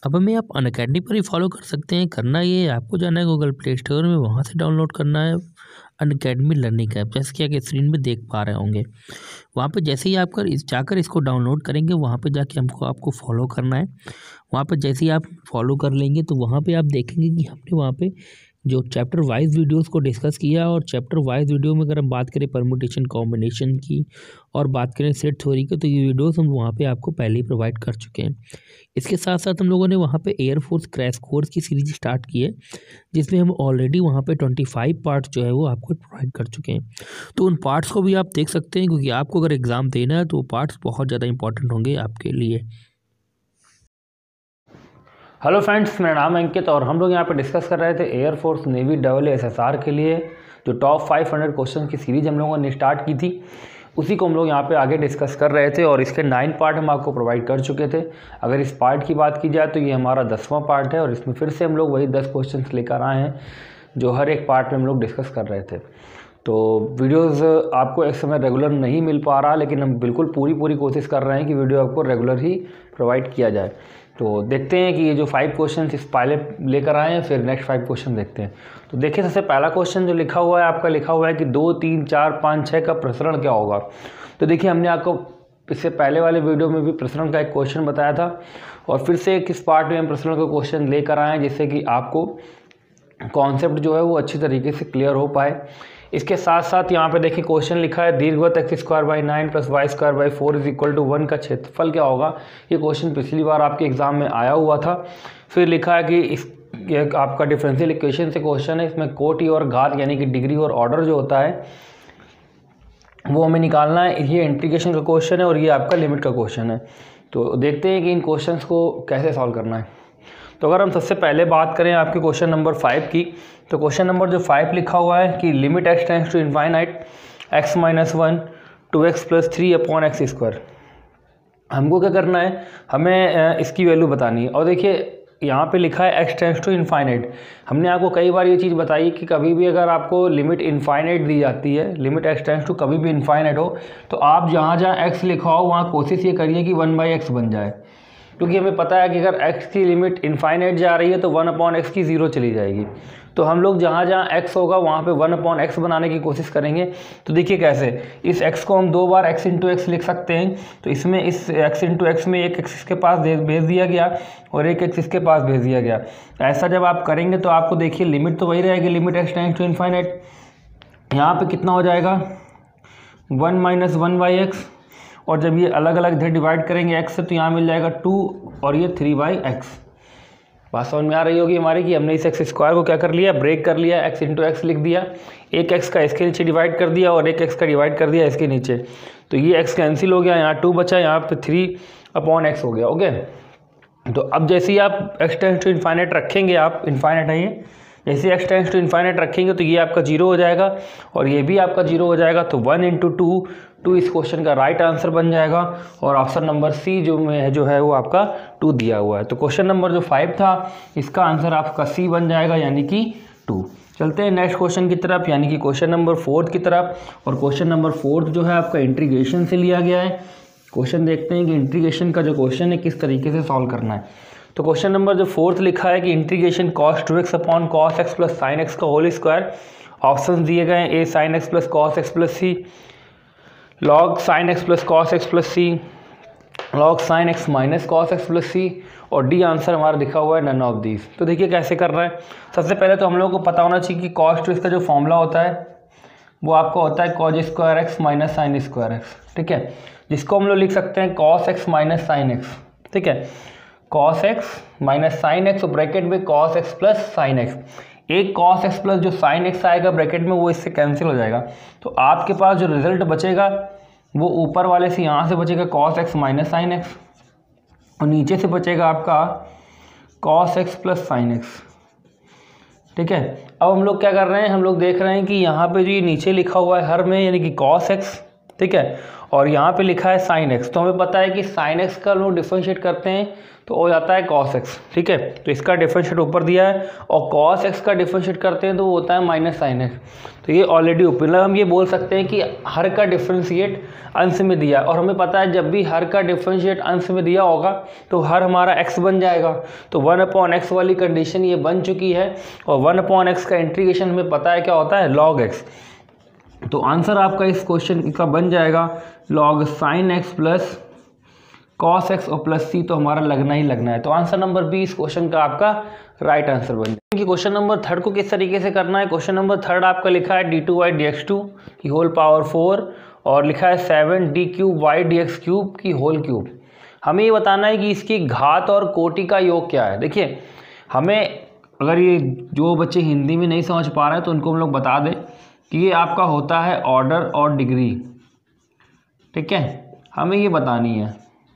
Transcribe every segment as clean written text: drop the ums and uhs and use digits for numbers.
अब हमें आप अनअकैडमी पर ही फॉलो कर सकते हैं। करना ये है, आपको जाना है गूगल प्ले स्टोर में, वहाँ से डाउनलोड करना है अनअकैडमी लर्निंग ऐप, जैसे कि आप स्क्रीन में देख पा रहे होंगे। वहाँ पे जैसे ही आप जाकर इसको डाउनलोड करेंगे, वहाँ पे जाके आपको फॉलो करना है। वहाँ पर जैसे ही आप फॉलो कर लेंगे तो वहाँ पे आप देखेंगे कि हमने वहाँ पे जो चैप्टर वाइज वीडियोस को डिस्कस किया, और चैप्टर वाइज वीडियो में अगर हम बात करें परमुटेशन कॉम्बिनेशन की और बात करें सेट थ्योरी की, तो ये वीडियोस हम वहाँ पे आपको पहले ही प्रोवाइड कर चुके हैं। इसके साथ साथ हम लोगों ने वहाँ पे एयरफोर्स क्रैश कोर्स की सीरीज स्टार्ट की है, जिसमें हम ऑलरेडी वहाँ पे 25 पार्ट्स जो है वो आपको प्रोवाइड कर चुके हैं। तो उन पार्ट्स को भी आप देख सकते हैं, क्योंकि आपको अगर एग्ज़ाम देना है तो वो पार्ट्स बहुत ज़्यादा इंपॉर्टेंट होंगे आपके लिए। हेलो फ्रेंड्स, मेरा नाम है अंकित और हम लोग यहाँ पे डिस्कस कर रहे थे एयरफोर्स नेवी SSR के लिए जो टॉप 500 क्वेश्चन की सीरीज हम लोगों ने स्टार्ट की थी, उसी को हम लोग यहाँ पे आगे डिस्कस कर रहे थे। और इसके 9 पार्ट हम आपको प्रोवाइड कर चुके थे। अगर इस पार्ट की बात की जाए तो ये हमारा 10वां पार्ट है, और इसमें फिर से हम लोग वही 10 क्वेश्चन लेकर आए हैं जो हर एक पार्ट में हम लोग डिस्कस कर रहे थे। तो वीडियोज़ आपको एक समय रेगुलर नहीं मिल पा रहा, लेकिन हम बिल्कुल पूरी कोशिश कर रहे हैं कि वीडियो आपको रेगुलर ही प्रोवाइड किया जाए। तो देखते हैं कि ये जो 5 क्वेश्चन इस पहले लेकर आए हैं, फिर नेक्स्ट 5 क्वेश्चन देखते हैं। तो देखिए, सबसे पहला क्वेश्चन जो लिखा हुआ है आपका, लिखा हुआ है कि 2, 3, 4, 5, 6 का प्रसरण क्या होगा। तो देखिए, हमने आपको इससे पहले वाले वीडियो में भी प्रसरण का एक क्वेश्चन बताया था, और फिर से किस पार्ट में हम प्रसरण का क्वेश्चन लेकर आए हैं, जिससे कि आपको कॉन्सेप्ट जो है वो अच्छी तरीके से क्लियर हो पाए। इसके साथ साथ यहाँ पे देखिए क्वेश्चन लिखा है दीर्घवत x²/9 + y²/4 = 1 का क्षेत्रफल क्या होगा। ये क्वेश्चन पिछली बार आपके एग्जाम में आया हुआ था। फिर लिखा है कि ये आपका डिफरेंशियल इक्वेशन से क्वेश्चन है, इसमें कोटि और घात यानी कि डिग्री और ऑर्डर जो होता है वो हमें निकालना है। ये इंटीग्रेशन का क्वेश्चन है और ये आपका लिमिट का क्वेश्चन है। तो देखते हैं कि इन क्वेश्चन को कैसे सॉल्व करना है। तो अगर हम सबसे पहले बात करें आपके क्वेश्चन नंबर 5 की, तो क्वेश्चन नंबर जो 5 लिखा हुआ है कि limit x tends to infinite x - 1 2x + 3/x²। हमको क्या करना है, हमें इसकी वैल्यू बतानी है। और देखिए यहाँ पे लिखा है x टेंड्स टू इनफाइनाइट। हमने आपको कई बार ये चीज़ बताई कि कभी भी अगर आपको लिमिट इनफाइनाइट दी जाती है, लिमिट x टेंड्स टू कभी भी इनफाइनाइट हो, तो आप जहाँ जहाँ x लिखा हो वहाँ कोशिश ये करिए कि 1/x बन जाए, क्योंकि हमें पता है कि अगर x की लिमिट इनफाइनाइट जा रही है तो 1/x की 0 चली जाएगी। तो हम लोग जहाँ जहाँ x होगा वहाँ पे 1/x बनाने की कोशिश करेंगे। तो देखिए कैसे, इस x को हम 2 बार x × x लिख सकते हैं। तो इसमें इस x × x में एक x इसके पास भेज दिया गया और एक x इसके पास भेज दिया गया। ऐसा जब आप करेंगे तो आपको देखिए लिमिट तो वही रहेगी, limit x tends to infinite. यहाँ पर कितना हो जाएगा 1 - 1/x, और जब ये अलग अलग इधर डिवाइड करेंगे x से तो यहाँ मिल जाएगा 2 और ये 3/x। बात समझ में आ रही होगी हमारी कि हमने इस x² को क्या कर लिया, ब्रेक कर लिया, x × x लिख दिया, एक x का इसके नीचे डिवाइड कर दिया और एक x का डिवाइड कर दिया इसके नीचे। तो ये x कैंसिल हो गया, यहाँ 2 बचा, यहाँ पे 3/x हो गया। ओके, तो अब जैसे ही आप x टेंड्स टू इनफाइनाइट रखेंगे, आप इनफाइनाइट है ये, जैसे x टेंड्स टू इनफाइनाइट रखेंगे तो ये आपका 0 हो जाएगा और ये भी आपका 0 हो जाएगा। तो 1 × 2 इस क्वेश्चन का राइट आंसर बन जाएगा, और ऑप्शन नंबर सी जो है वो आपका 2 दिया हुआ है। तो क्वेश्चन नंबर जो 5 था इसका आंसर आपका सी बन जाएगा, यानी कि 2। चलते हैं नेक्स्ट क्वेश्चन की तरफ, यानी कि क्वेश्चन नंबर 4 की तरफ। और क्वेश्चन नंबर 4 जो है आपका इंटीग्रेशन से लिया गया है। क्वेश्चन देखते हैं कि इंटीग्रेशन का जो क्वेश्चन है किस तरीके से सॉल्व करना है। तो क्वेश्चन नंबर जो 4 लिखा है कि integration cos 2x/cos x + sin x का होल स्क्वायर। ऑप्शन दिए गए हैं a sin x + cos x + c, log sin x + cos x + c, log sin x - cos x + c, और डी आंसर हमारा लिखा हुआ है नन ऑफ दीज। तो देखिए कैसे कर रहे हैं। सबसे पहले तो हम लोगों को पता होना चाहिए कि cos 2x का जो फॉर्मूला होता है वो आपका होता है cos² x - sin² x, ठीक है, जिसको हम लोग लिख सकते हैं cos x - sin x, ठीक है, cos x - sin x और ब्रैकेट में cos x + sin x। एक cos x प्लस जो sin x आएगा ब्रैकेट में वो इससे कैंसिल हो जाएगा। तो आपके पास जो रिजल्ट बचेगा वो ऊपर वाले से यहाँ से बचेगा cos x - sin x, और नीचे से बचेगा आपका cos x + sin x, ठीक है। अब हम लोग क्या कर रहे हैं, हम लोग देख रहे हैं कि यहाँ पे जो ये नीचे लिखा हुआ है हर में, यानी कि cos x, ठीक है, और यहाँ पे लिखा है sin x। तो हमें पता है कि sin x का लोग डिफरेंशिएट करते हैं तो हो जाता है cos x, ठीक है। तो इसका डिफरेंशिएट ऊपर दिया है और cos x का डिफरेंशिएट करते हैं तो वो होता है माइनस साइन x। तो ये ऑलरेडी ऊपर, मतलब हम ये बोल सकते हैं कि हर का डिफरेंशिएट अंश में दिया है और हमें पता है जब भी हर का डिफरेंशिएट अंश में दिया होगा तो हर हमारा x बन जाएगा। तो 1/x वाली कंडीशन ये बन चुकी है और 1/x का इंटीग्रेशन हमें पता है क्या होता है, log x। तो आंसर आपका इस क्वेश्चन का बन जाएगा log sin x plus cos x और प्लस c, तो हमारा लगना ही लगना है। तो आंसर नंबर बी इस क्वेश्चन का आपका राइट आंसर बन जाएगा। कि क्वेश्चन नंबर थर्ड को किस तरीके से करना है। क्वेश्चन नंबर थर्ड आपका लिखा है d2y dx2 की होल पावर 4 और लिखा है 7d3y dx3 की होल क्यूब। हमें ये बताना है कि इसकी घात और कोटि का योग क्या है। देखिए हमें, अगर ये जो बच्चे हिंदी में नहीं समझ पा रहे हैं तो उनको हम लोग बता दें कि ये आपका होता है ऑर्डर और डिग्री, ठीक है, हमें ये बतानी है,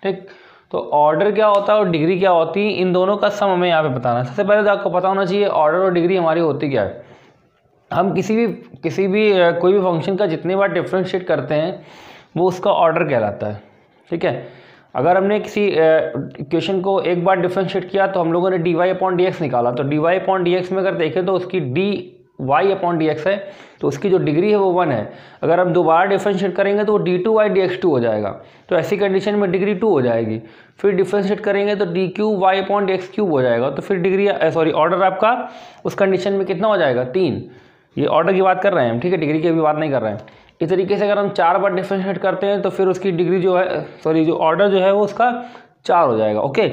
ठीक। तो ऑर्डर क्या होता है और डिग्री क्या होती है, इन दोनों का सम हमें यहाँ पे बताना है। सबसे पहले तो आपको पता होना चाहिए ऑर्डर और डिग्री हमारी होती क्या है। हम किसी भी कोई भी फंक्शन का जितनी बार डिफरेंशिएट करते हैं वो उसका ऑर्डर कहलाता है, ठीक है। अगर हमने किसी इक्वेशन को एक बार डिफरेंशिएट किया तो हम लोगों ने dy/dx निकाला, तो dy/dx में अगर देखें तो उसकी dy/dx है तो उसकी जो डिग्री है वो 1 है। अगर हम दोबारा डिफरेंशिएट करेंगे तो वो d2y dx2 हो जाएगा, तो ऐसी कंडीशन में डिग्री 2 हो जाएगी। फिर डिफरेंशिएट करेंगे तो d3y/dx3 हो जाएगा, तो फिर डिग्री ऑर्डर आपका उस कंडीशन में कितना हो जाएगा, 3। ये ऑर्डर की बात कर रहे हैं हम, ठीक है, डिग्री की अभी बात नहीं कर रहे हैं। इस तरीके से अगर हम 4 बार डिफरेंशिएट करते हैं तो फिर उसकी डिग्री जो है जो ऑर्डर जो है वो उसका 4 हो जाएगा, ओके।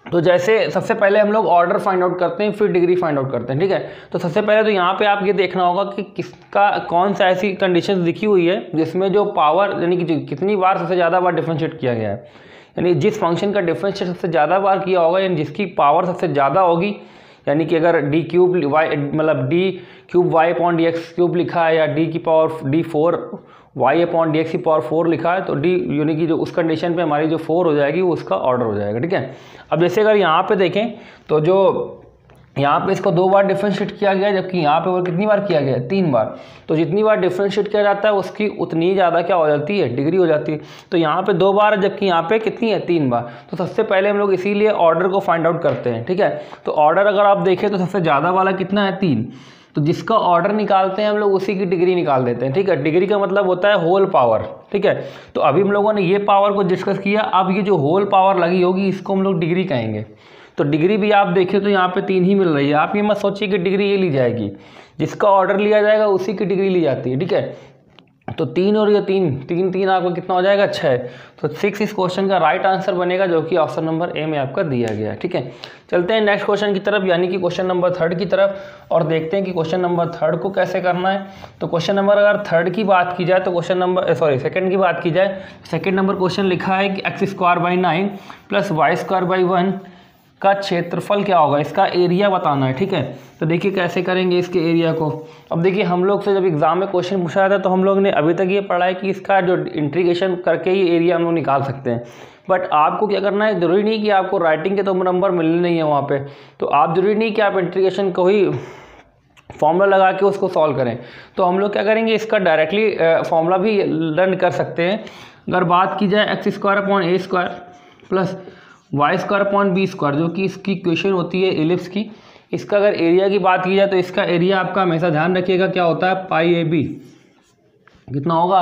तो जैसे सबसे पहले हम लोग ऑर्डर फाइंड आउट करते हैं फिर डिग्री फाइंड आउट करते हैं, ठीक है। तो सबसे पहले तो यहाँ पे आप ये देखना होगा कि किसका कौन सा ऐसी कंडीशन लिखी हुई है जिसमें जो पावर यानी कि कितनी बार सबसे ज़्यादा बार डिफरेंशिएट किया गया है, यानी जिस फंक्शन का डिफरेंशिएट सबसे ज़्यादा बार किया होगा यानी जिसकी पावर सबसे ज़्यादा होगी, यानी कि अगर d3 y मतलब d3 y/dx3 लिखा है या d4 y/dx4 लिखा है तो d यानी कि जो उस कंडीशन पे हमारी जो 4 हो जाएगी वो उसका ऑर्डर हो जाएगा, ठीक है। अब जैसे अगर यहाँ पे देखें तो जो यहाँ पे इसको 2 बार डिफरेंशिएट किया गया है जबकि यहाँ पे वो कितनी बार किया गया है, 3 बार। तो जितनी बार डिफरेंशिएट किया जाता है उसकी उतनी ज़्यादा क्या हो जाती है, डिग्री हो जाती है। तो यहाँ पे 2 बार है जबकि यहाँ पे कितनी है, 3 बार। तो सबसे पहले हम लोग इसीलिए ऑर्डर को फाइंड आउट करते हैं, ठीक है। तो ऑर्डर अगर आप देखें तो सबसे ज़्यादा वाला कितना है, 3। तो जिसका ऑर्डर निकालते हैं हम लोग उसी की डिग्री निकाल देते हैं, ठीक है। डिग्री का मतलब होता है होल पावर, ठीक है। तो अभी हम लोगों ने ये पावर को डिस्कस किया, अब ये जो होल पावर लगी होगी इसको हम लोग डिग्री कहेंगे। तो डिग्री भी आप देखें तो यहाँ पे 3 ही मिल रही है। आप ये मत सोचिए कि डिग्री ये ली जाएगी, जिसका ऑर्डर लिया जाएगा उसी की डिग्री ली जाती है, ठीक है। तो 3 और ये 3 आपको कितना हो जाएगा, 6। तो 6 इस क्वेश्चन का राइट आंसर बनेगा जो कि ऑप्शन नंबर ए में आपका दिया गया है, ठीक है। चलते हैं नेक्स्ट क्वेश्चन की तरफ, यानी कि क्वेश्चन नंबर 3 की तरफ, और देखते हैं कि क्वेश्चन नंबर 3 को कैसे करना है। तो क्वेश्चन नंबर अगर 3 की बात की जाए तो क्वेश्चन नंबर सेकंड की बात की जाए, सेकंड नंबर क्वेश्चन लिखा है कि x²/9 + y²/1 का क्षेत्रफल क्या होगा, इसका एरिया बताना है, ठीक है। तो देखिए कैसे करेंगे इसके एरिया को। अब देखिए हम लोग से जब एग्जाम में क्वेश्चन पूछा था तो हम लोग ने अभी तक ये पढ़ा है कि इसका जो इंटीग्रेशन करके ही एरिया हम लोग निकाल सकते हैं। बट आपको क्या करना है, ज़रूरी नहीं कि आपको राइटिंग के तो नंबर मिलने नहीं है वहाँ पे, तो आप ज़रूरी नहीं कि आप इंटीग्रेशन को ही फॉर्मूला लगा के उसको सॉल्व करें। तो हम लोग क्या करेंगे, इसका डायरेक्टली फॉर्मूला भी लर्न कर सकते हैं। अगर बात की जाए x² प्लस y² जो कि इसकी इक्वेशन होती है एलिप्स की, इसका अगर एरिया की बात की जाए तो इसका एरिया आपका हमेशा ध्यान रखिएगा क्या होता है, πab। कितना होगा,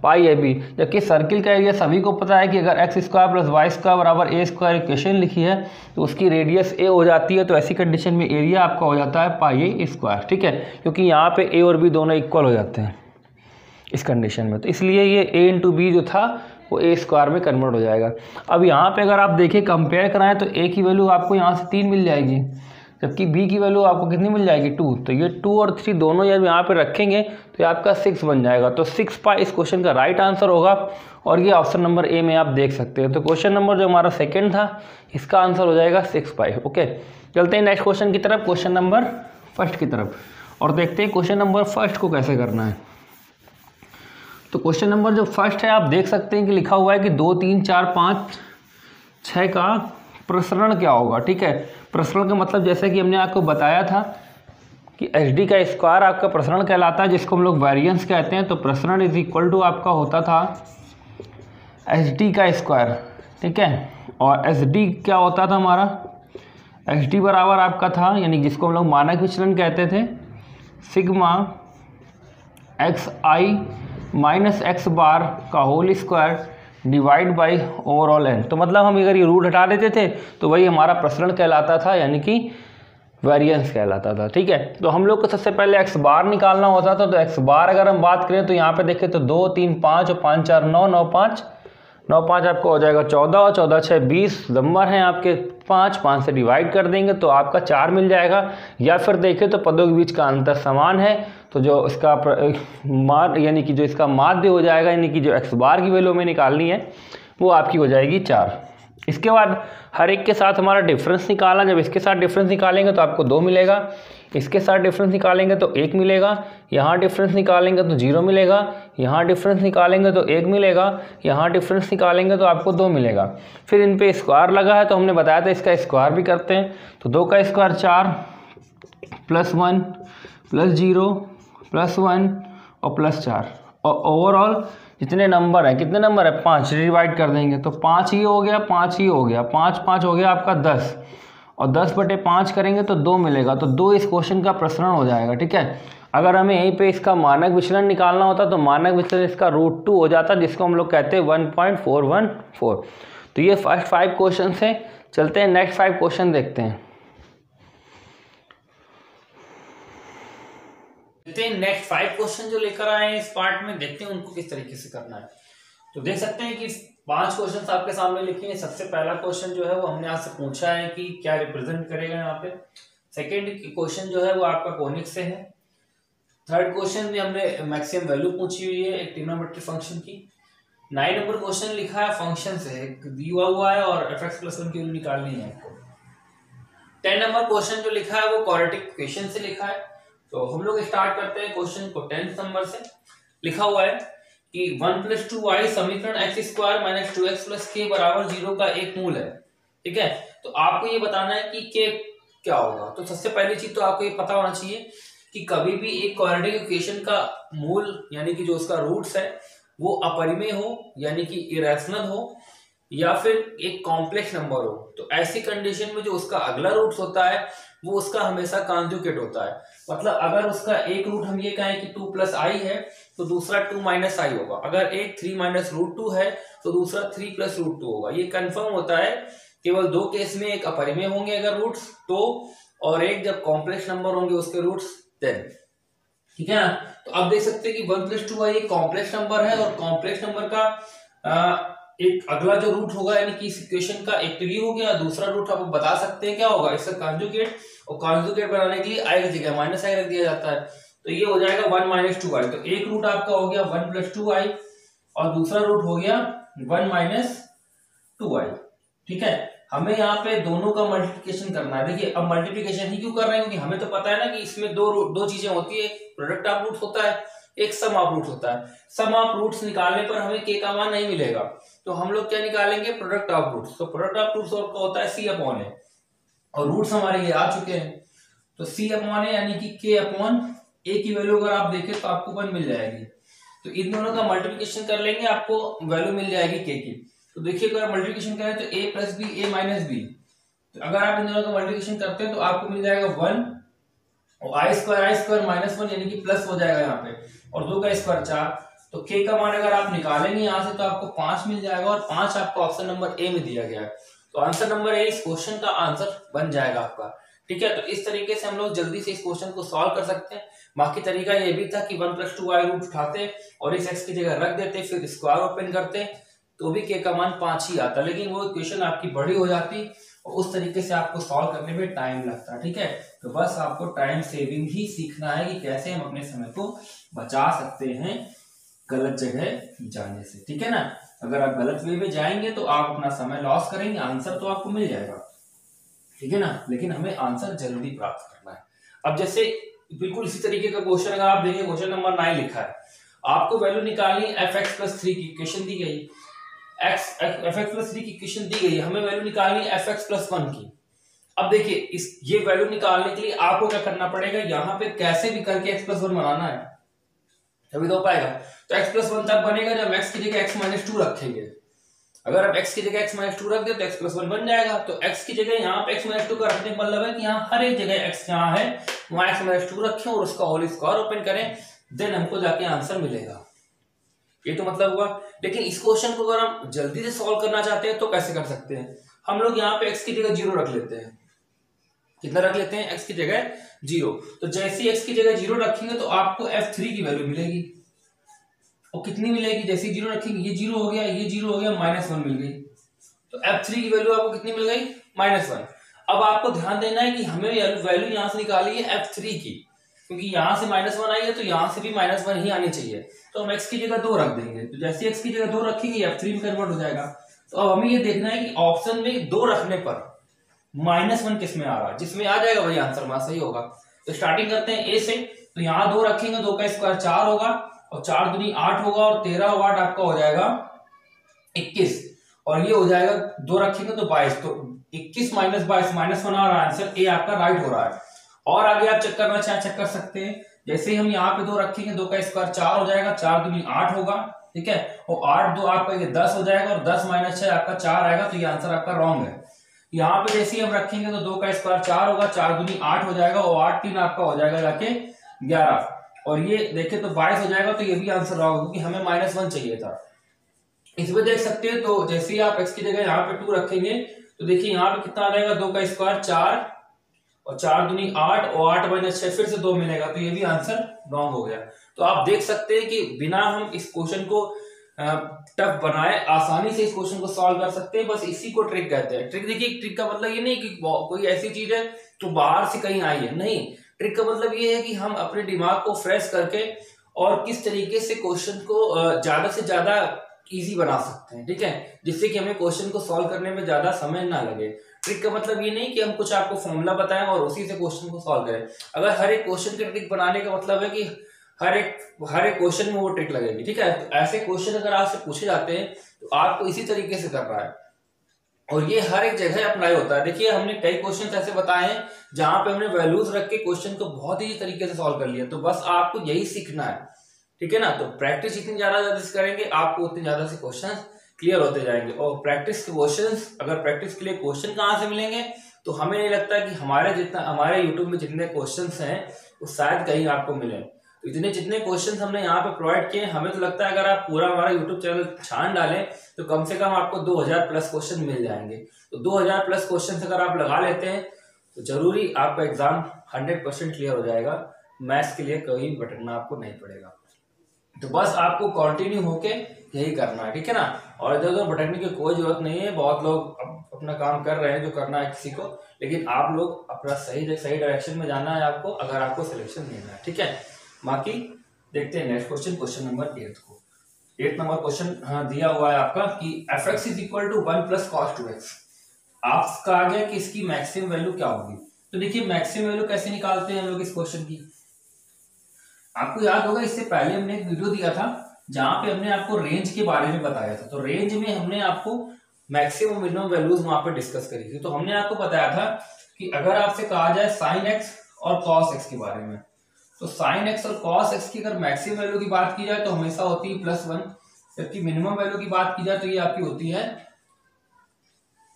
πab। जबकि सर्किल का एरिया सभी को पता है कि अगर x² + y² = a² इक्वेशन लिखी है तो उसकी रेडियस a हो जाती है। तो ऐसी कंडीशन में एरिया आपका हो जाता है πa², ठीक है, क्योंकि यहाँ पे a और b दोनों इक्वल हो जाते हैं इस कंडीशन में। तो इसलिए ये a × b जो था वो a² में कन्वर्ट हो जाएगा। अब यहाँ पे अगर आप देखें कंपेयर कराएं तो a की वैल्यू आपको यहाँ से 3 मिल जाएगी, जबकि b की वैल्यू आपको कितनी मिल जाएगी, 2। तो ये 2 और 3 दोनों जब यहाँ पे रखेंगे तो ये आपका 6 बन जाएगा। तो 6π इस क्वेश्चन का राइट आंसर होगा और ये ऑप्शन नंबर ए में आप देख सकते हैं। तो क्वेश्चन नंबर जो हमारा सेकेंड था इसका आंसर हो जाएगा 6π, ओके। चलते हैं नेक्स्ट क्वेश्चन की तरफ, क्वेश्चन नंबर 1 की तरफ, और देखते हैं क्वेश्चन नंबर 1 को कैसे करना है। तो क्वेश्चन नंबर जो 1 है आप देख सकते हैं कि लिखा हुआ है कि 2 3 4 5 6 का प्रसरण क्या होगा, ठीक है। प्रसरण का मतलब जैसे कि हमने आपको बताया था कि HD का स्क्वायर आपका प्रसरण कहलाता है, जिसको हम लोग वेरिएंस कहते हैं। तो प्रसरण = आपका होता था HD का स्क्वायर, ठीक है। और एस डी क्या होता था हमारा, एस डी बराबर आपका था, यानी जिसको हम लोग मानक विचलन कहते थे, sigma X I minus X bar का whole square divide by overall N. तो मतलब हम अगर ये रूट हटा देते थे तो वही हमारा प्रसरण कहलाता था, यानी कि वेरिएंस कहलाता था। ठीक है, तो हम लोग को सबसे पहले एक्स बार निकालना होता था। तो एक्स बार अगर हम बात करें तो यहाँ पे देखें तो 2 3 5 और 5 4 9, 9 5 9 5 आपको हो जाएगा 14 और 14 6 20 नंबर हैं आपके 5 से डिवाइड कर देंगे तो आपका 4 मिल जाएगा। या फिर देखें तो पदों के बीच का अंतर समान है, तो जो इसका यानी कि जो इसका माध्य हो जाएगा, यानी कि जो एक्स बार की वैल्यू में निकालनी है वो आपकी हो जाएगी 4। इसके बाद हर एक के साथ हमारा डिफरेंस निकालना। जब इसके साथ डिफरेंस निकालेंगे तो आपको 2 मिलेगा, इसके साथ डिफरेंस निकालेंगे तो 1 मिलेगा, यहाँ डिफरेंस निकालेंगे तो 0 मिलेगा, यहाँ डिफरेंस निकालेंगे तो 1 मिलेगा, यहाँ डिफरेंस निकालेंगे तो आपको 2 मिलेगा। फिर इन पे स्क्वायर लगा है तो हमने बताया था इसका स्क्वायर भी करते हैं। तो 2 का स्क्वायर 4 प्लस 1 प्लस 0 प्लस 1 और प्लस 4, और ओवरऑल जितने नंबर है, कितने नंबर है 5, डिवाइड कर देंगे तो 5 ही हो गया, 5 ही हो गया, 5 5 हो गया आपका 10, और 10/5 करेंगे तो 2 मिलेगा। तो 2 इस क्वेश्चन का प्रसरण हो जाएगा। ठीक है, अगर हमें यहीं पे इसका मानक विचलन निकालना होता तो मानक विचलन इसका √2 हो जाता, जिसको हम लोग कहते हैं 1.414। तो ये फर्स्ट 5 क्वेश्चन है। चलते हैं नेक्स्ट 5 क्वेश्चन देखते हैं। नेक्स्ट 5 क्वेश्चन जो लेकर आए हैं इस पार्ट में, देखते हैं उनको किस तरीके से करना है। तो देख सकते हैं कि 5 क्वेश्चन आपके सामने लिखे हैं। सबसे पहला क्वेश्चन जो है वो हमने यहाँ से पूछा है कि क्या रिप्रेजेंट करेगा यहाँ पे। सेकेंड क्वेश्चन जो है वो आपका कोनिक से है। थर्ड क्वेश्चन में हमने मैक्सिमम वैल्यू पूछी हुई है एक ट्रिग्नोमेट्रिक फंक्शन की। 9 नंबर क्वेश्चन लिखा है फंक्शन से, दिया हुआ है और fx+1 की वैल्यू निकालनी है आपको। 10 नंबर क्वेश्चन जो लिखा है वो क्वाड्रेटिक इक्वेशन से लिखा है। तो हम लोग स्टार्ट करते हैं क्वेश्चन को 10 नंबर से। लिखा हुआ है कि 1 + 2y समीकरण x² - 2x + k = 0 का एक मूल है। ठीक है, तो आपको ये बताना है कि k क्या होगा। तो सबसे पहली चीज तो आपको ये पता होना चाहिए कि कभी भी एक क्वाड्रेटिक इक्वेशन का मूल यानी कि जो उसका रूट्स है वो अपरिमेय हो, यानी कि इरेशनल हो, या फिर एक कॉम्प्लेक्स नंबर हो। तो ऐसी कंडीशन में जो उसका अगला रूट्स होता है वो उसका हमेशा कॉन्जुगेट होता है। मतलब अगर उसका एक रूट हम ये कहें कि 2 + i है तो दूसरा 2 - i होगा। अगर एक 3 - √2 है तो दूसरा 3 + √2 होगा। ये कंफर्म होता है केवल 2 केस में, एक अपरिमेय होंगे अगर रूट्स तो, और एक जब कॉम्प्लेक्स नंबर होंगे उसके रूट्स देन। ठीक है ना, तो अब देख सकते हैं कि 1 + 2i एक कॉम्प्लेक्स नंबर है, और कॉम्प्लेक्स नंबर का एक अगला जो रूट होगा यानी कि इस इक्वेशन का एक तो ये हो गया, दूसरा रूट आप बता सकते हैं क्या होगा इसका कॉन्जुगेट, और कॉन्जुगेट बनाने के लिए i की जगह -i रख दिया जाता है। तो ये हो जाएगा 1 - 2i। तो एक रूट आपका हो गया 1 + 2i और दूसरा रूट हो गया 1 - 2i। ठीक है, हमें यहाँ पे दोनों का मल्टीप्लिकेशन करना है। देखिए अब मल्टीप्लिकेशन ही क्यों कर रहे हैं, क्योंकि हमें तो पता है ना कि इसमें दो चीजें होती है, एक प्रोडक्ट ऑफ रूट्स होता है, एक सम ऑफ रूट्स होता है। सम ऑफ रूट्स निकालने पर हमें k का मान नहीं मिलेगा, तो हम लोग क्या निकालेंगे, प्रोडक्ट ऑफ रूट्स। तो प्रोडक्ट ऑफ रूट्स का होता है c/a, और रूट्स हमारे ये आ चुके हैं। तो c/a यानी कि k/a की वैल्यू अगर आप देखें तो आपको 1 मिल जाएगी। तो इन दोनों का मल्टीप्लिकेशन कर लेंगे, आपको वैल्यू मिल जाएगी k की। तो देखिए अगर मल्टीप्लिकेशन करें तो a + b a - b, तो अगर आप इन दोनों का मल्टीप्लिकेशन करते हैं तो आपको मिल जाएगा 1, और i² -1 यानी कि प्लस हो जाएगा यहाँ पे, और 2 का स्क्वायर 4। तो k का मान अगर आप निकालेंगे यहाँ से तो आपको 5 मिल जाएगा, और 5 आपको ऑप्शन नंबर ए में दिया गया है। तो आंसर नंबर ए इस क्वेश्चन का आंसर बन जाएगा आपका। ठीक है, तो इस तरीके से हम लोग जल्दी से इस क्वेश्चन को सॉल्व कर सकते हैं। बाकी तरीका ये भी था कि 1 + 2i रूट उठाते और इस x की जगह रख देते, फिर स्क्वायर ओपन करते तो भी k का मान 5 ही आता, लेकिन वो इक्वेशन आपकी बड़ी हो जाती और उस तरीके से आपको सॉल्व करने में टाइम लगता है। ठीक है, तो बस आपको टाइम सेविंग ही सीखना है कि कैसे हम अपने समय को बचा सकते हैं गलत जगह जाने से। ठीक है ना, अगर आप गलत वे में जाएंगे तो आप अपना समय लॉस करेंगे, आंसर तो आपको मिल जाएगा। ठीक है ना, लेकिन हमें आंसर जल्दी प्राप्त करना है। अब जैसे बिल्कुल इसी तरीके का क्वेश्चन अगर आप देखें, क्वेश्चन नंबर 9 लिखा है, आपको वैल्यू निकालनी fx+3 की इक्वेशन दी गई, fx+3 की इक्वेशन दी गई, हमें वैल्यू निकालनी है fx+1 की। अब देखिए इस ये वैल्यू निकालने के लिए आपको क्या करना पड़ेगा, यहाँ पे कैसे भी करके x+1 बनाना है, तभी तो पाएगा। तो x+1 तब बनेगा जब x की जगह x - 2 रखेंगे। अगर आप x की जगह x माइनस 2 रख दे तो x प्लस 1 बन जाएगा। तो x की जगह यहाँ पे x माइनस 2 का रखने का मतलब है कि यहाँ हर एक जगह x यहाँ है वहां x माइनस 2 रखें और उसका होल स्क्वायर ओपन करें, देन हमको जाके आंसर मिलेगा। ये तो मतलब हुआ। लेकिन इस क्वेश्चन को अगर हम जल्दी से सॉल्व करना चाहते हैं तो कैसे कर सकते हैं? हम लोग यहाँ पे x की जगह 0 रख लेते हैं। कितना रख लेते हैं? x की जगह 0। तो जैसे ही x की जगह 0 रखेंगे तो आपको f3 की वैल्यू मिलेगी। और कितनी मिलेगी? जैसे 0 रखेंगे, ये 0 हो गया, ये 0 हो गया, -1 मिल गई। तो f3 की वैल्यू आपको कितनी मिल गई? -1। अब आपको ध्यान देना है कि हमें वैल्यू यहां से निकाली है f3 की, क्योंकि यहां से -1 आई है तो यहां से भी -1 ही आनी चाहिए। तो हम x की जगह 2 रख देंगे। तो जैसे x की जगह 2 रखेंगे f3 में कन्वर्ट हो जाएगा। तो अब हमें ये देखना है कि ऑप्शन में 2 रखने पर -1 किस में आ रहा है, जिसमें आ जाएगा वही आंसर हमारा सही होगा। तो स्टार्टिंग करते हैं ए से। तो यहाँ 2 रखेंगे, 2 का स्क्वायर 4 होगा और 4 दूनी 8 होगा और 13 और 8 आपका हो जाएगा 21। और ये हो जाएगा 2 रखेंगे तो 22। तो 21 माइनस 22 -1 आ रहा है आंसर। ए आपका राइट हो रहा है। और आगे आप चेक करना चाहे चेक कर सकते हैं। जैसे हम यहाँ पे 2 रखेंगे, 2 का स्क्वायर 4 हो जाएगा, 4 दूनी 8 होगा, ठीक है। और 8 2 आपका ये 10 हो जाएगा और 10 माइनस 6 आपका 4 आएगा। तो ये आंसर आपका रॉन्ग है। यहाँ पे जैसे ही हम रखेंगे तो 2 का स्क्वायर 4 होगा, 4 दूनी 8 हो जाएगा और 8 3 आपका हो जाएगा जाके 11। और ये देखे तो 22 हो जाएगा। तो ये भी आंसर रॉन्ग, क्योंकि हमें -1 चाहिए था। इसमें देख सकते हैं। तो जैसे ही आप x की जगह यहाँ पे 2 रखेंगे तो देखिए यहाँ पे कितना आ जाएगा, 2 का स्क्वायर 4 और 4 दूनी 8 और 8 माइनस 6 फिर से 2 मिलेगा। तो ये भी आंसर रॉन्ग हो गया। तो आप देख सकते हैं कि बिना हम इस क्वेश्चन को टफ बनाए आसानी से इस क्वेश्चन को सॉल्व कर सकते हैं। बस इसी को ट्रिक कहते हैं। ट्रिक देखिए, ट्रिक का मतलब ये नहीं कि कोई ऐसी चीज है तो बाहर से कहीं आई है, नहीं। ट्रिक का मतलब ये है कि हम अपने दिमाग को फ्रेश करके और किस तरीके से क्वेश्चन को ज्यादा से ज्यादा इजी बना सकते हैं, ठीक है, जिससे कि हमें क्वेश्चन को सॉल्व करने में ज्यादा समय ना लगे। ट्रिक का मतलब ये नहीं कि हम कुछ आपको फॉर्मूला बताएं और उसी से क्वेश्चन को सॉल्व करें। अगर हर एक क्वेश्चन के ट्रिक बनाने का मतलब है कि हर एक क्वेश्चन में वो ट्रिक लगेगी, ठीक है। तो ऐसे क्वेश्चन अगर आपसे पूछे जाते हैं तो आपको इसी तरीके से करना है और ये हर एक जगह अप्लाई होता है। देखिए, हमने कई क्वेश्चन ऐसे बताए हैं जहां पे हमने वैल्यूज रख के क्वेश्चन को बहुत ही तरीके से सॉल्व कर लिया। तो बस आपको यही सीखना है, ठीक है ना। तो प्रैक्टिस जितनी ज्यादा करेंगे आपको उतने ज्यादा से क्वेश्चन क्लियर होते जाएंगे। और प्रैक्टिस के क्वेश्चंस, अगर प्रैक्टिस के लिए क्वेश्चन कहाँ से मिलेंगे, तो हमें नहीं लगता कि हमारे यूट्यूब में जितने क्वेश्चंस हैं वो शायद कहीं आपको मिले। तो इतने जितने क्वेश्चंस हमने यहाँ पे प्रोवाइड किए, हमें तो लगता है अगर आप पूरा हमारा यूट्यूब चैनल छान डालें तो कम से कम आपको 2000 प्लस क्वेश्चन मिल जाएंगे। तो 2000 प्लस क्वेश्चन अगर आप लगा लेते हैं तो जरूरी आपका एग्जाम 100% क्लियर हो जाएगा। मैथ्स के लिए कहीं भटकना आपको नहीं पड़ेगा। तो बस आपको कंटिन्यू होके यही करना है, ठीक है ना। और इधर उधर भटकने की कोई जरूरत नहीं है। बहुत लोग अपना काम कर रहे हैं जो करना है किसी को, लेकिन आप लोग अपना सही डायरेक्शन में जाना है आपको, अगर आपको सिलेक्शन लेना है, ठीक है। बाकी देखते हैं नेक्स्ट क्वेश्चन नंबर 8 को। 8 नंबर क्वेश्चन दिया हुआ है आपका कि f(x) = 1 + cos 2x। आपका आ गया कि इसकी मैक्सिमम वैल्यू क्या होगी। तो देखिए, मैक्सिमम वैल्यू कैसे निकालते हैं हम लोग इस क्वेश्चन की। आपको याद होगा इससे पहले हमने एक वीडियो दिया था जहां पे हमने आपको रेंज के बारे में बताया था। तो रेंज में हमने आपको मैक्सिमम मिनिमम वैल्यूज वहां पे डिस्कस करी थी। तो हमने आपको बताया था कि अगर आपसे कहा जाए sin x और cos x के बारे में, तो sin x और cos x की अगर मैक्सिमम वैल्यू की बात की जाए तो हमेशा होती है +1, जबकि मिनिमम वैल्यू की बात की जाए तो ये आपकी होती है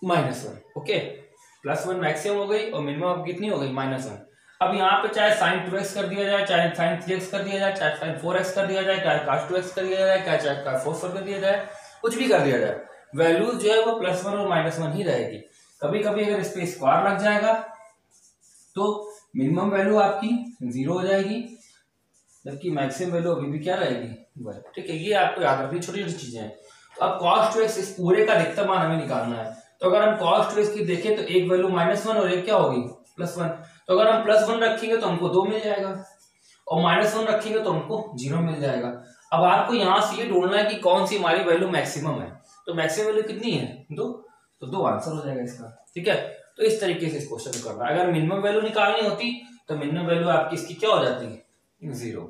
-1। ओके, +1 मैक्सिमम हो गई और मिनिमम कितनी हो गई, -1। अब यहाँ पे चाहे sin 2x कर दिया जाए, चाहे sin 3x कर दिया जाए, चाहे sin 4x कर दिया जाए, चाहे cos 2x कर दिया जाए, चाहे cos 4 कर दिया जाए, कुछ भी कर दिया जाए, वैल्यू जो है वो +1 और -1 ही रहेगी। कभी कभी अगर इस पे स्क्वायर लग जाएगा तो मिनिमम वैल्यू आपकी 0 हो जाएगी, जबकि मैक्सिमम वैल्यू अभी भी क्या रहेगी, 1। ठीक है, ये आपको याद रखनी छोटी छोटी चीजें हैं। तो अब cos 2x इस पूरे का अधिकतम मान हमें निकालना है। तो अगर हम cos 2x की देखें तो एक वैल्यू -1 और एक क्या होगी, +1। तो अगर हम +1 रखेंगे तो हमको 2 मिल जाएगा और -1 रखेंगे तो हमको 0 मिल जाएगा। अब आपको यहाँ से ये ढूंढना है कि कौन सी हमारी वैल्यू मैक्सिमम है। तो मैक्सिमम वैल्यू कितनी है, 2। तो 2 आंसर हो जाएगा इसका, ठीक है। तो इस तरीके से इस क्वेश्चन को करना है। अगर मिनिमम वैल्यू निकालनी होती तो मिनिमम वैल्यू आपकी इसकी क्या हो जाती है, 0।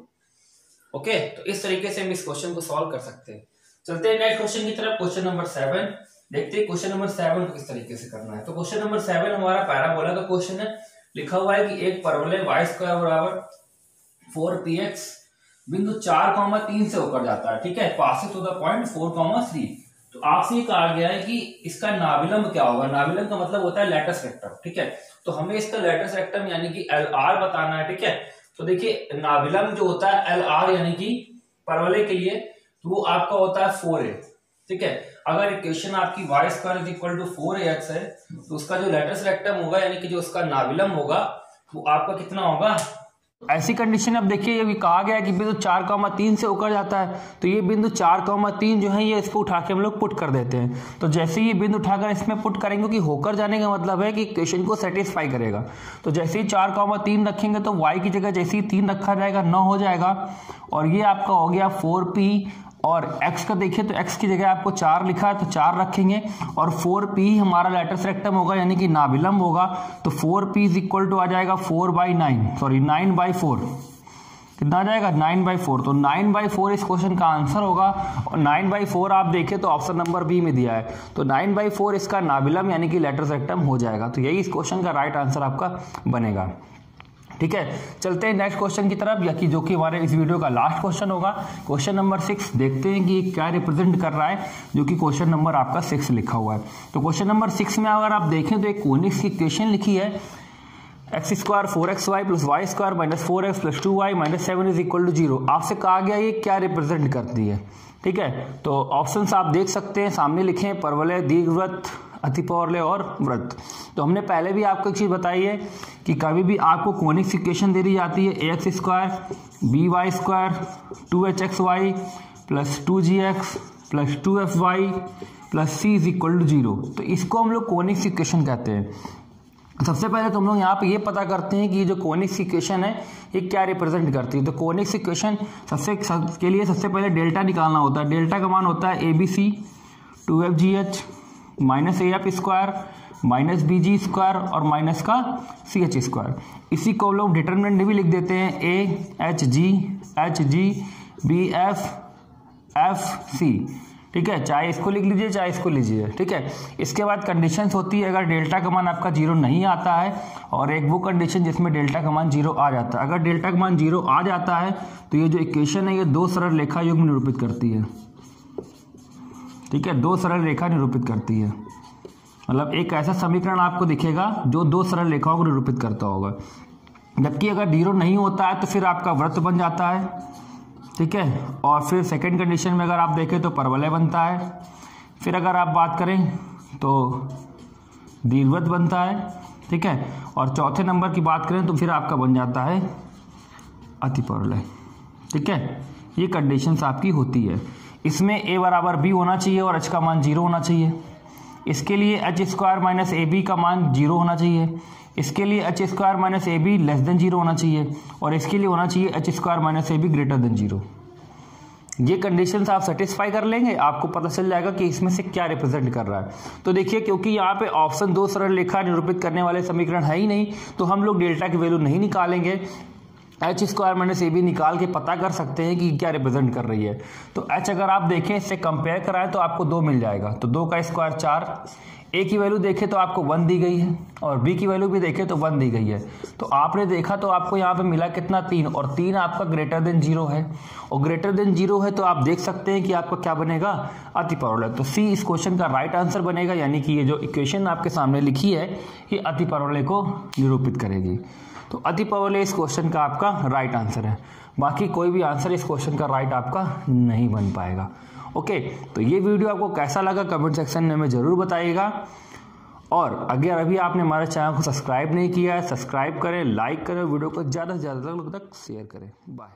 ओके, तो इस तरीके से हम इस क्वेश्चन को सॉल्व कर सकते हैं। चलते हैं नेक्स्ट क्वेश्चन की तरफ, क्वेश्चन नंबर 7। देखते हैं क्वेश्चन नंबर 7 को किस तरीके से करना है। तो क्वेश्चन नंबर 7 हमारा पैराबोला का क्वेश्चन है। लिखा हुआ है कि एक परवलय y² = 4px बिंदु 4, 3 से होकर जाता है, ठीक है, पासिंग टू द पॉइंट 4, 3। तो आपसे ये कहा गया है कि इसका नाविलम्ब क्या होगा। नाविलम्ब का मतलब होता है लेटस रेक्टम, ठीक है। तो हमें इसका लेटस रेक्टम यानी कि LR बताना है, ठीक है। तो देखिए नाविलम्ब जो होता है LR यानी कि परवलय के लिए, तो वो आपका होता है 4a, ठीक है। अगर इक्वेशन आपकी y square is equal to 4ax है, तो उसका जो लेटस रेक्टम होगा यानी कि जो उसका नाविलम्ब होगा वो आपका कितना होगा। ऐसी कंडीशन अब देखिए, ये भी कहा गया है कि बिंदु 4,3 से होकर जाता है, तो ये बिंदु 4,3 जो है ये इसको उठा के हम लोग पुट कर देते हैं। तो जैसे ही ये बिंदु उठाकर इसमें पुट करेंगे कि होकर जाने का मतलब है कि इक्वेशन को सेटिस्फाई करेगा। तो जैसे ही 4,3 रखेंगे तो y की जगह जैसे ही 3 रखा जाएगा 9 हो जाएगा, और ये आपका हो गया 4p, और x का देखिए तो x की जगह आपको 4 लिखा है तो 4 रखेंगे, और 4p हमारा लेटस रेक्टम होगा यानी कि नाविलम्ब होगा। तो 4p इज इक्वल टू आ जाएगा 9/4, कितना आ जाएगा 9/4। तो 9/4 इस क्वेश्चन का आंसर होगा, और 9/4 आप देखें तो ऑप्शन नंबर बी में दिया है, तो 9/4 इसका नाविलम्ब यानी कि लेटस रेक्टम हो जाएगा। तो यही इस क्वेश्चन का राइट आंसर आपका बनेगा, ठीक है। चलते हैं नेक्स्ट क्वेश्चन की तरफ, या कि जो कि हमारे इस वीडियो का लास्ट क्वेश्चन होगा, क्वेश्चन नंबर 6। देखते हैं कि क्या रिप्रेजेंट कर रहा है, जो कि क्वेश्चन नंबर आपका 6 लिखा हुआ है। तो क्वेश्चन नंबर 6 में अगर आप देखें तो एक कोनिक्स की इक्वेशन लिखी है, x square 4xy plus Y square minus 4x plus 2y minus 7 is equal to 0। आपसे कहा गया ये क्या रिप्रेजेंट करती है, ठीक है। तो ऑप्शंस आप देख सकते हैं, सामने लिखे हैं परवलय, दीर्घवृत्त, अतिपरवलय और वृत्त। तो हमने पहले भी आपको एक चीज बताई है कि कभी भी आपको कोनिक्स इक्वेशन दे दी जाती है ax square by square 2hxy plus 2gx plus 2fy plus c is equal to 0। तो इसको हम लोग कोनिक्स इक्वेशन कहते हैं। सबसे पहले तो हम लोग यहाँ पे ये पता करते हैं कि ये जो कोनिक्स इक्वेशन है ये क्या रिप्रेजेंट करती है। तो कोनिक्स इक्वेशन के लिए सबसे पहले डेल्टा निकालना होता है। डेल्टा का मान होता है ABC 2fgh minus AF square minus BG square और माइनस का CH स्क्वायर। इसी को हम लोग डिटर्मिनेंट भी लिख देते हैं AHG HG BF FC, ठीक है। चाहे इसको लिख लीजिए चाहे इसको लीजिए, ठीक है। इसके बाद कंडीशंस होती है, अगर डेल्टा का मान आपका 0 नहीं आता है, और एक वो कंडीशन जिसमें डेल्टा का मान 0 आ जाता है। अगर डेल्टा का मान 0 आ जाता है तो ये जो इक्वेशन है ये 2 सरल रेखा युग्म निरूपित करती है, ठीक है। 2 सरल रेखा निरूपित करती है, मतलब एक ऐसा समीकरण आपको दिखेगा जो 2 सरल रेखाओं को निरूपित करता होगा। जबकि अगर 0 नहीं होता है तो फिर आपका वृत्त बन जाता है, ठीक है। और फिर सेकंड कंडीशन में अगर आप देखें तो परवलय बनता है। फिर अगर आप बात करें तो दीर्घवृत्त बनता है, ठीक है। और चौथे नंबर की बात करें तो फिर आपका बन जाता है अतिपरवलय, ठीक है। ये कंडीशंस आपकी होती है। इसमें a बराबर b होना चाहिए और h का मान 0 होना चाहिए। इसके लिए h स्क्वायर माइनस AB का मान 0 होना चाहिए। इसके लिए h square minus AB less than 0 होना चाहिए, और इसके लिए होना चाहिए h square minus AB greater than 0। ये कंडीशंस आप सेटिस्फाई कर लेंगे, आपको पता चल जाएगा कि इसमें से क्या रिप्रेजेंट कर रहा है। तो देखिए, क्योंकि यहाँ पे ऑप्शन 2 सरल रेखा निरूपित करने वाले समीकरण है ही नहीं, तो हम लोग डेल्टा की वैल्यू नहीं निकालेंगे। h स्क्वायर माइनस AB निकाल के पता कर सकते हैं कि क्या रिप्रेजेंट कर रही है। तो h अगर आप देखें इससे कंपेयर कराएं तो आपको 2 मिल जाएगा, तो 2 का स्क्वायर 4। a की वैल्यू देखें तो आपको 1 दी गई है, और b की वैल्यू भी देखें तो 1 दी गई है। तो आपने देखा तो आपको यहाँ पे मिला कितना 3, और 3 आपका ग्रेटर देन 0 है, और ग्रेटर देन 0 है तो आप देख सकते हैं कि आपका क्या बनेगा, अतिपरवलय। तो C इस क्वेश्चन का राइट आंसर बनेगा, यानी कि ये जो इक्वेशन आपके सामने लिखी है ये अतिपरवलय को निरूपित करेगी। तो अतिपरवलय इस क्वेश्चन का आपका राइट आंसर है। बाकी कोई भी आंसर इस क्वेश्चन का राइट आपका नहीं बन पाएगा। ओके, तो ये वीडियो आपको कैसा लगा कमेंट सेक्शन में हमें ज़रूर बताइएगा, और अगर अभी आपने हमारे चैनल को सब्सक्राइब नहीं किया है, सब्सक्राइब करें, लाइक करें, वीडियो को ज़्यादा से ज़्यादा लोगों तक शेयर करें। बाय।